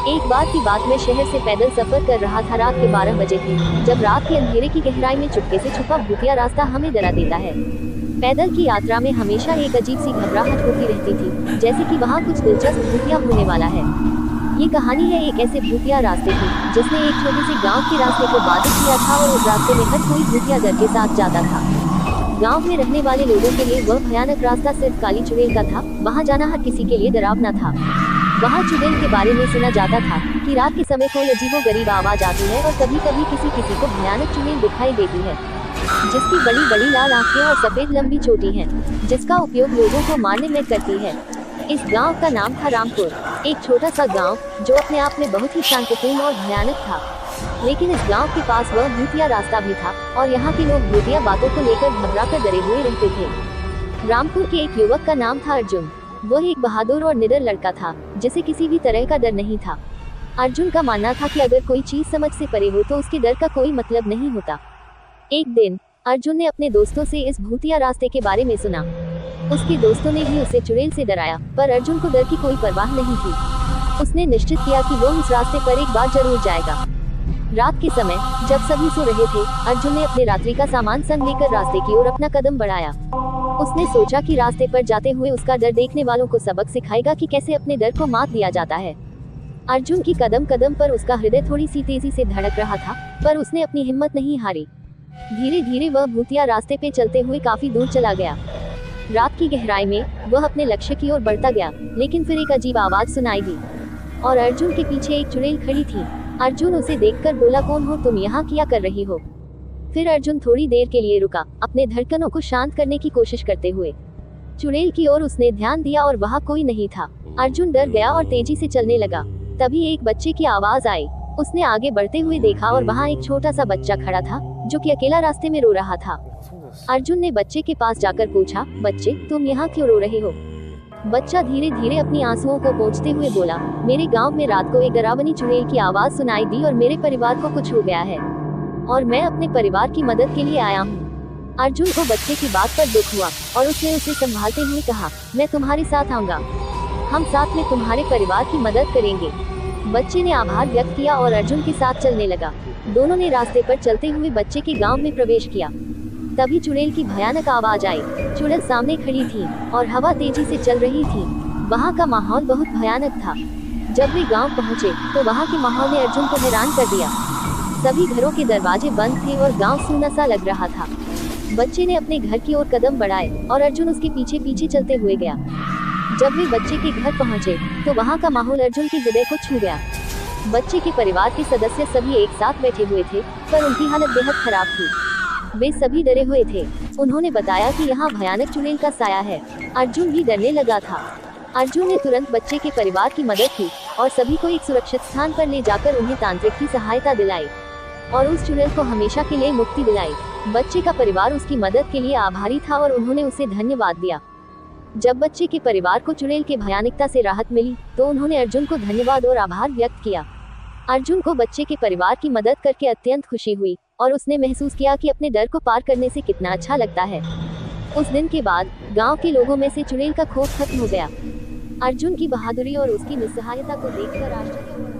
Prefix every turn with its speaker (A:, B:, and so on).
A: एक बार की बात, मैं शहर से पैदल सफर कर रहा था। रात के 12 बजे थे, जब रात के अंधेरे की गहराई में चुपके से छुपा भूतिया रास्ता हमें डरा देता है। पैदल की यात्रा में हमेशा एक अजीब सी घबराहट होती रहती थी, जैसे कि वहाँ कुछ दिलचस्प भूतिया होने वाला है। ये कहानी है एक ऐसे भूतिया रास्ते की, जिसने एक छोटे से गांव के रास्ते को बाधित किया था, और उस रास्ते में हर कोई भूतिया डर के साथ जाता था। गांव में रहने वाले लोगों के लिए वह भयानक रास्ता सिर्फ काली चुड़ैल का था। वहां जाना हर किसी के लिए डरावना था। वहां चुड़ैल के बारे में सुना जाता था कि रात के समय कोई अजीबोगरीब आवाज आती है, और कभी कभी किसी को भयानक चुड़ैल दिखाई देती है, जिसकी बड़ी बड़ी लाल आंखें और सफेद लंबी चोटी है, जिसका उपयोग लोगों को मारने में करती है। इस गांव का नाम था रामपुर, एक छोटा सा गांव जो अपने आप में बहुत ही शांतिपूर्ण और भयानक था। लेकिन इस गांव के पास वह भूतिया रास्ता भी था, और यहाँ के लोग भूतिया बातों को लेकर घबराकर डरे हुए रहते थे। रामपुर के एक युवक का नाम था अर्जुन। वह एक बहादुर और निडर लड़का था, जिसे किसी भी तरह का डर नहीं था। अर्जुन का मानना था कि अगर कोई चीज समझ से परे हो तो उसके डर का कोई मतलब नहीं होता। एक दिन अर्जुन ने अपने दोस्तों से इस भूतिया रास्ते के बारे में सुना। उसके दोस्तों ने भी उसे चुड़ैल से डराया, पर अर्जुन को डर की कोई परवाह नहीं थी। उसने निश्चित किया कि वो उस रास्ते पर एक बार जरूर जाएगा। रात के समय जब सभी सो रहे थे, अर्जुन ने अपने रात्रि का सामान संग लेकर रास्ते की ओर अपना कदम बढ़ाया। उसने सोचा कि रास्ते पर जाते हुए उसका डर देखने वालों को सबक सिखाएगा कि कैसे अपने डर को मात दिया जाता है। अर्जुन की कदम कदम पर उसका हृदय थोड़ी सी तेजी से धड़क रहा था, पर उसने अपनी हिम्मत नहीं हारी। धीरे धीरे वह भूतिया रास्ते पे चलते हुए काफी दूर चला गया। रात की गहराई में वह अपने लक्ष्य की ओर बढ़ता गया, लेकिन फिर एक अजीब आवाज सुनाई दी, और अर्जुन के पीछे एक चुड़ैल खड़ी थी। अर्जुन उसे देखकर बोला, कौन हो तुम, यहाँ क्या कर रही हो? फिर अर्जुन थोड़ी देर के लिए रुका, अपने धड़कनों को शांत करने की कोशिश करते हुए। चुड़ैल की ओर उसने ध्यान दिया, और वहाँ कोई नहीं था। अर्जुन डर गया और तेजी से चलने लगा। तभी एक बच्चे की आवाज आई। उसने आगे बढ़ते हुए देखा, और वहाँ एक छोटा सा बच्चा खड़ा था, जो कि अकेला रास्ते में रो रहा था। अर्जुन ने बच्चे के पास जाकर पूछा, बच्चे तुम यहाँ क्यों रो रहे हो? बच्चा धीरे धीरे अपनी आंसुओं को पोंछते हुए बोला, मेरे गांव में रात को एक डरावनी चुड़ैल की आवाज सुनाई दी, और मेरे परिवार को कुछ हो गया है, और मैं अपने परिवार की मदद के लिए आया हूँ। अर्जुन को बच्चे की बात पर दुख हुआ, और उसने उसे संभालते हुए कहा, मैं तुम्हारे साथ आऊंगा, हम साथ में तुम्हारे परिवार की मदद करेंगे। बच्चे ने आभार व्यक्त किया और अर्जुन के साथ चलने लगा। दोनों ने रास्ते पर चलते हुए बच्चे के गांव में प्रवेश किया। तभी चुड़ैल की भयानक आवाज आई। चुड़ैल सामने खड़ी थी, और हवा तेजी से चल रही थी। वहाँ का माहौल बहुत भयानक था। जब वे गांव पहुँचे तो वहाँ के माहौल ने अर्जुन को हैरान कर दिया। सभी घरों के दरवाजे बंद थे, और गांव सूना सा लग रहा था। बच्चे ने अपने घर की ओर कदम बढ़ाए, और अर्जुन उसके पीछे पीछे चलते हुए गया। जब वे बच्चे के घर पहुँचे तो वहाँ का माहौल अर्जुन के हृदय को छू गया। बच्चे के परिवार के सदस्य सभी एक साथ बैठे हुए थे, पर उनकी हालत बेहद खराब थी। वे सभी डरे हुए थे। उन्होंने बताया कि यहाँ भयानक चुड़ैल का साया है। अर्जुन भी डरने लगा था। अर्जुन ने तुरंत बच्चे के परिवार की मदद की, और सभी को एक सुरक्षित स्थान पर ले जाकर उन्हें तांत्रिक की सहायता दिलाई, और उस चुड़ैल को हमेशा के लिए मुक्ति दिलाई। बच्चे का परिवार उसकी मदद के लिए आभारी था, और उन्होंने उसे धन्यवाद दिया। जब बच्चे के परिवार को चुड़ैल के भयानकता से राहत मिली तो उन्होंने अर्जुन को धन्यवाद और आभार व्यक्त किया। अर्जुन को बच्चे के परिवार की मदद करके अत्यंत खुशी हुई, और उसने महसूस किया कि अपने डर को पार करने से कितना अच्छा लगता है। उस दिन के बाद गांव के लोगों में से चुड़ैल का खौफ खत्म हो गया। अर्जुन की बहादुरी और उसकी निस्सहायता को देखकर आश्चर्य